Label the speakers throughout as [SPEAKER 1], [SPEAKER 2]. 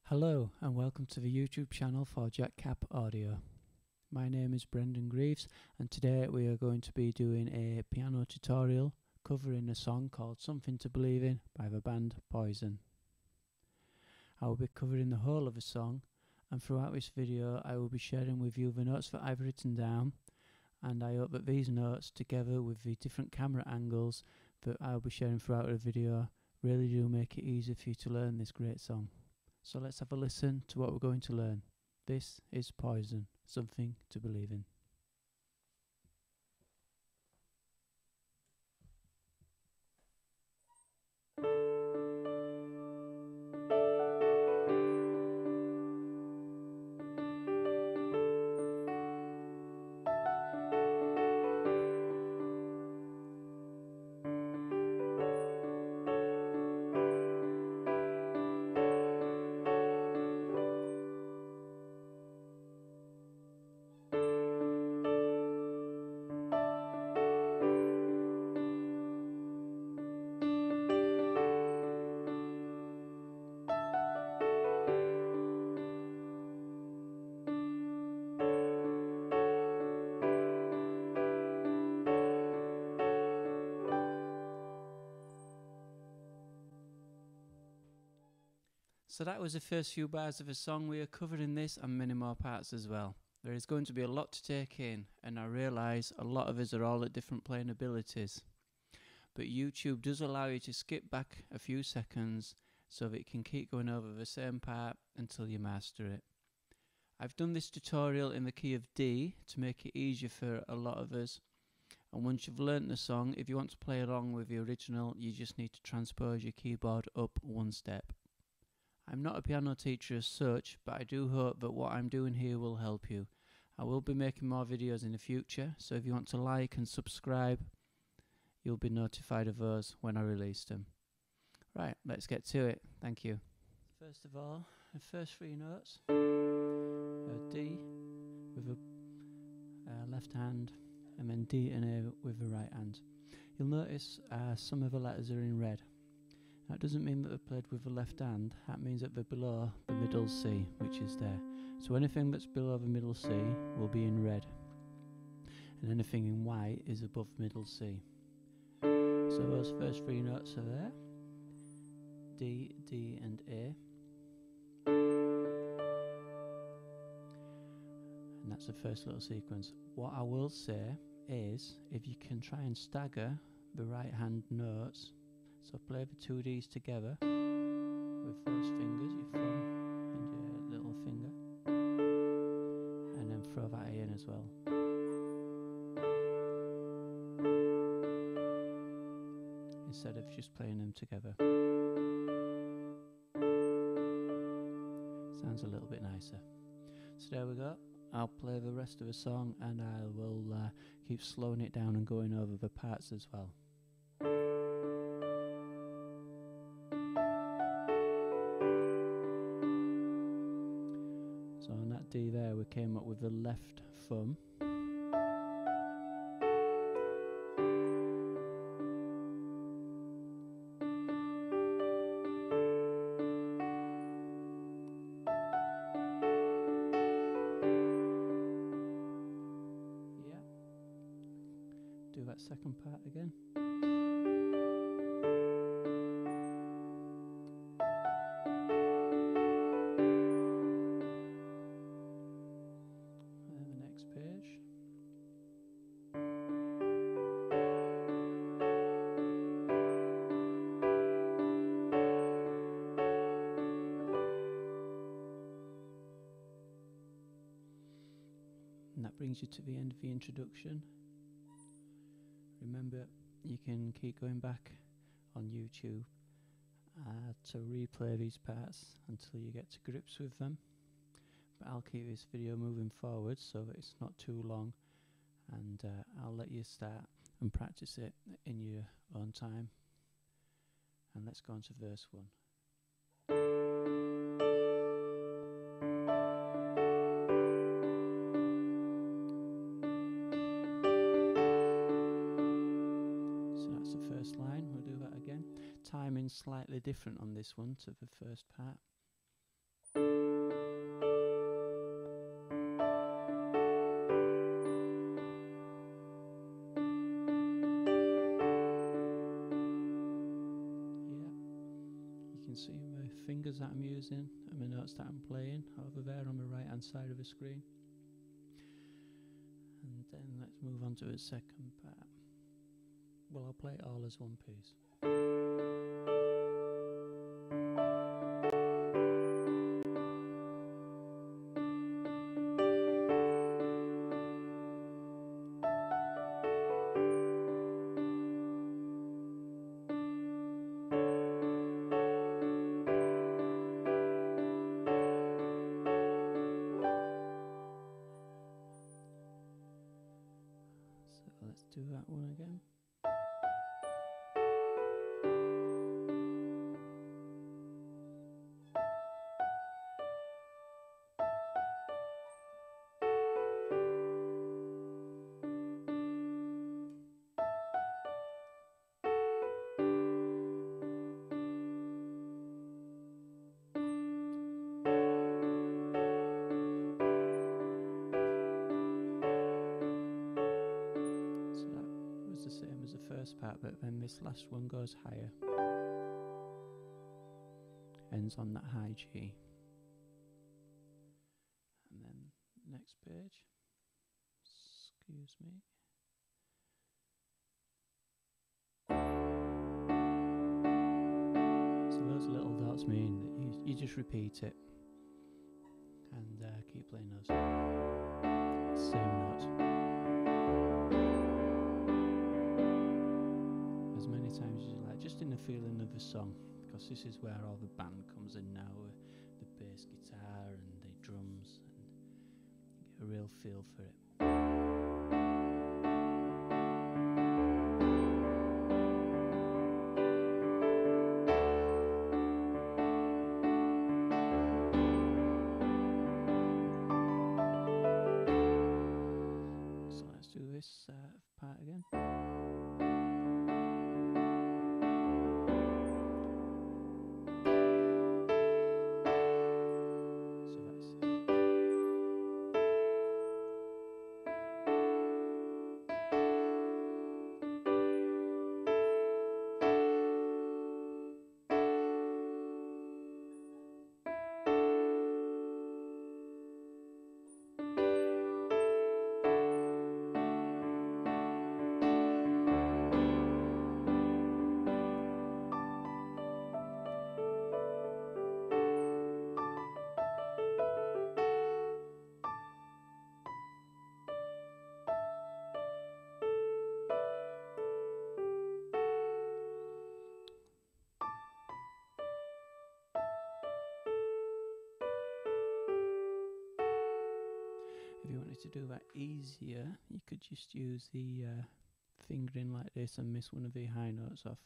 [SPEAKER 1] Hello and welcome to the YouTube channel for JackCap Audio. My name is Brendan Greaves and today we are going to be doing a piano tutorial covering a song called Something to Believe In by the band Poison. I will be covering the whole of the song, and throughout this video I will be sharing with you the notes that I've written down, and I hope that these notes, together with the different camera angles that I'll be sharing throughout the video, really do make it easy for you to learn this great song. So let's have a listen to what we're going to learn. This is Poison, Something to Believe In. So that was the first few bars of the song. We are covering this and many more parts as well. There is going to be a lot to take in, and I realise a lot of us are all at different playing abilities. But YouTube does allow you to skip back a few seconds so that you can keep going over the same part until you master it. I've done this tutorial in the key of D to make it easier for a lot of us. And once you've learnt the song, if you want to play along with the original, you just need to transpose your keyboard up one step. I'm not a piano teacher as such, but I do hope that what I'm doing here will help you. I will be making more videos in the future, so if you want to like and subscribe, you'll be notified of those when I release them. Right, let's get to it. Thank you. First of all, the first three notes are D with the left hand, and then D and A with the right hand. You'll notice some of the letters are in red. That doesn't mean that they're played with the left hand, that means that they're below the middle C, which is there. So anything that's below the middle C will be in red, and anything in white is above middle C. So those first three notes are there, D, D and A. And that's the first little sequence. What I will say is, if you can try and stagger the right hand notes, so play the two Ds together with those fingers, your thumb and your little finger, and then throw that A in as well. Instead of just playing them together. Sounds a little bit nicer. So there we go. I'll play the rest of the song and I will keep slowing it down and going over the parts as well. So on that D there, we came up with the left thumb. Yeah. Do that second part again. Page. And that brings you to the end of the introduction. Remember, you can keep going back on YouTube to replay these parts until you get to grips with them. But I'll keep this video moving forward so that it's not too long, and I'll let you start and practice it in your own time. And let's go on to verse 1. So that's the first line. We'll do that again. Timing's slightly different on this one to the first part. can see my fingers that I'm using and my notes that I'm playing over there on the right hand side of the screen. And then let's move on to the second part. Well, I'll play it all as one piece. So let's do that one again. The same as the first part, but then this last one goes higher, ends on that high G. And then next page, excuse me, so those little dots mean that you just repeat it and keep playing those same notes times as you like, just in the feeling of the song, because this is where all the band comes in now, the bass guitar and the drums, and get a real feel for it. So let's do this part again. If you wanted to do that easier, you could just use the fingering like this and miss one of the high notes off.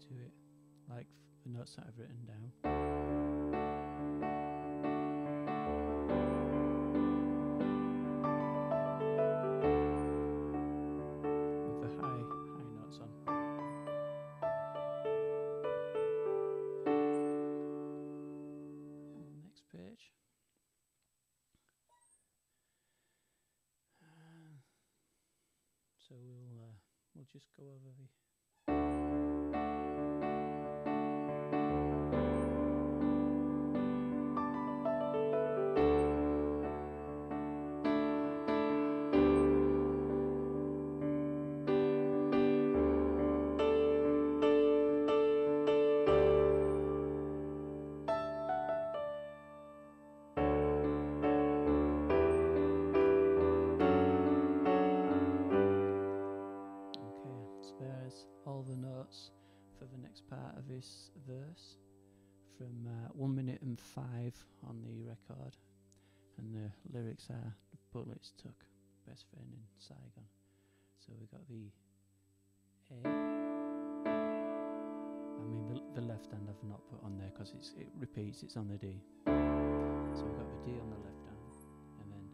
[SPEAKER 1] Do it like the notes that I've written down. With the high notes on. And next page. So we'll just go over the all the notes for the next part of this verse from 1 minute and 5 on the record, and the lyrics are "The bullets took best friend in Saigon." So we got the A. I mean the left hand I've not put on there because it repeats, it's on the D. So we've got the D on the left hand, and then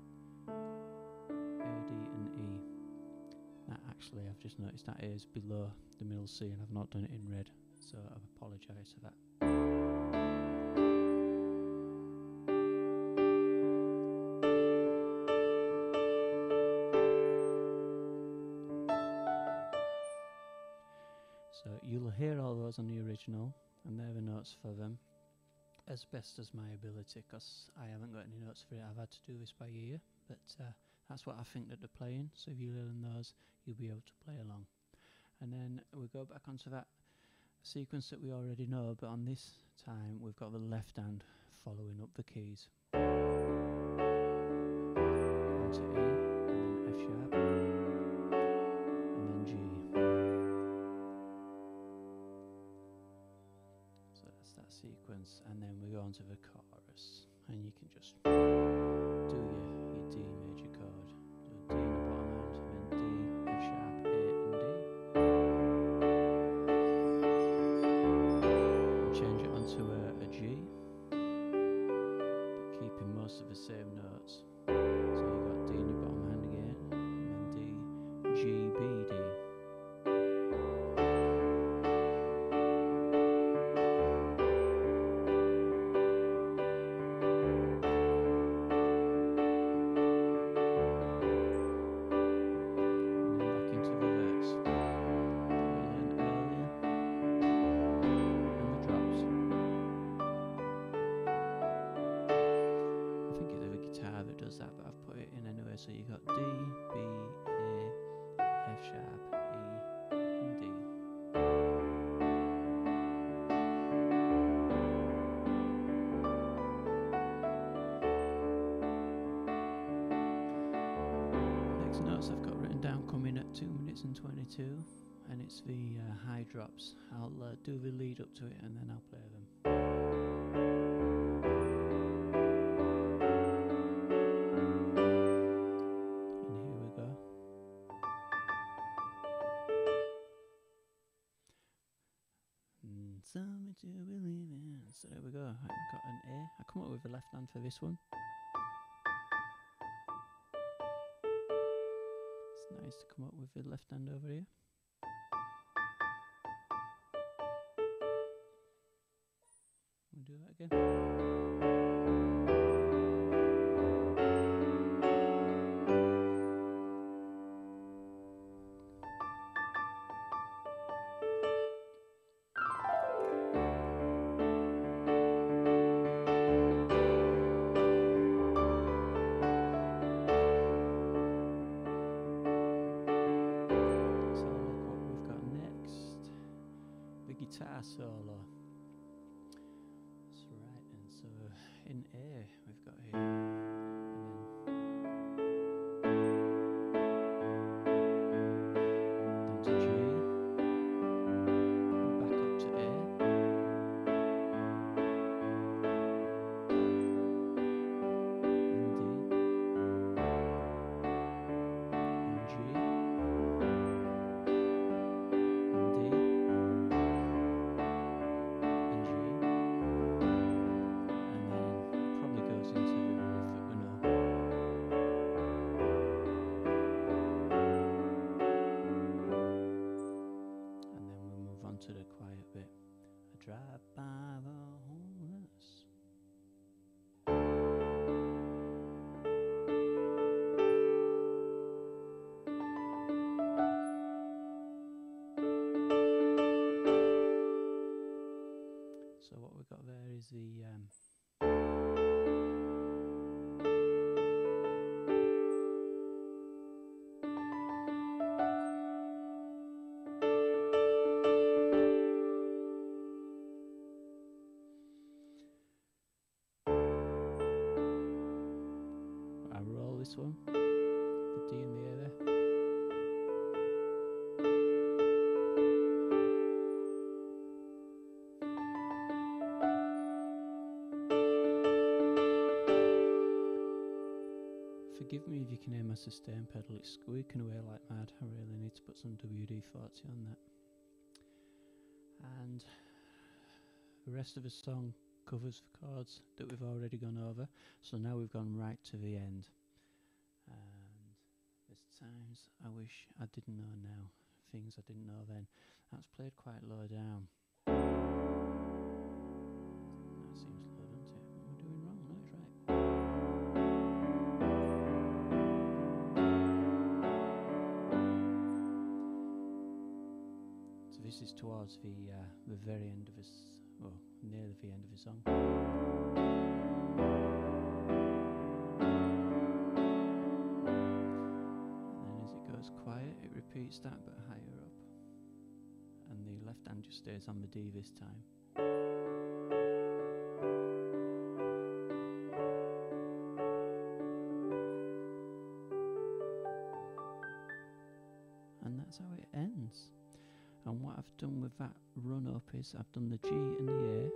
[SPEAKER 1] actually, I've just noticed that A is below the middle C and I've not done it in red, so I apologise for that. So you'll hear all those on the original, and they're the notes for them, as best as my ability, because I haven't got any notes for it. I've had to do this by ear, but that's what I think that they're playing. So if you learn those, you'll be able to play along. And then we go back onto that sequence that we already know, but on this time we've got the left hand following up the keys. Onto E, and then F sharp, and then G. So that's that sequence, and then we go on to the chorus, and you can just do your D major chord. So D in the bottom hand, and then D, F sharp, A and D. Change it onto a G, but keeping most of the same notes. So you've got D in your bottom hand again, and then D, G, B, D. So you got D, B, A, F sharp, E, and D. Next notes I've got written down come in at 2 minutes and 22, and it's the high drops. I'll do the lead up to it and then I'll play them. Something to believe in. So there we go. I've got an A. I come up with the left hand for this one. It's nice to come up with the left hand over here. We'll do that again. Guitar solo. That's right, and so in A we've got here, and then to G, back up to A, and D, and G, and D. To the quiet bit. I drive by the homeless. So what we've got there is the this one, the D and the A there. Forgive me if you can hear my sustain pedal, it's squeaking away like mad. I really need to put some WD-40 on that. And the rest of the song covers the chords that we've already gone over, so now we've gone right to the end. And There's times I wish I didn't know now, things I didn't know then. That's played quite low down. That seems low, doesn't it? What am I doing wrong? No, it's right. So this is towards the very end of his, well, near the end of his song. Quiet, it repeats that but higher up, and the left hand just stays on the D this time. And that's how it ends. And what I've done with that run up is I've done the G and the A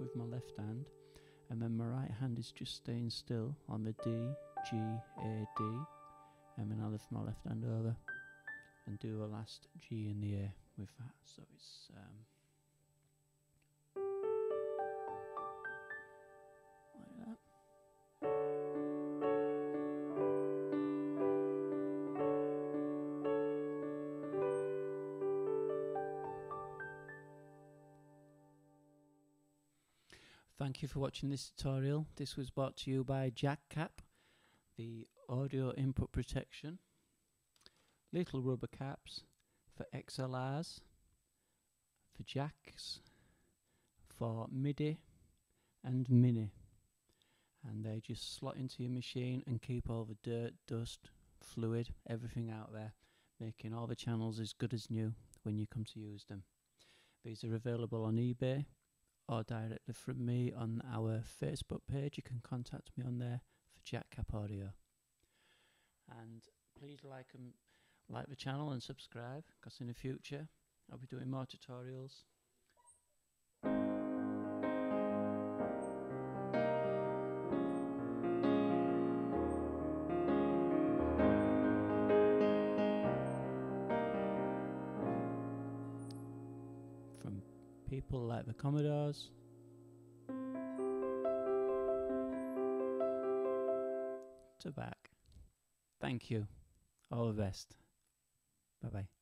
[SPEAKER 1] with my left hand, and then my right hand is just staying still on the D, G, A, D, and then I lift my left hand over and do a last G in the A with that. So it's like that. Thank you for watching this tutorial. This was brought to you by JackCap, the audio input protection. Little rubber caps for XLRs, for jacks, for MIDI and Mini. And they just slot into your machine and keep all the dirt, dust, fluid, everything out there, making all the channels as good as new when you come to use them. These are available on eBay or directly from me on our Facebook page. You can contact me on there for JackCap Audio. And please like the channel and subscribe, because in the future I'll be doing more tutorials. From people like the Commodores to back. Thank you. All the best. Bye bye.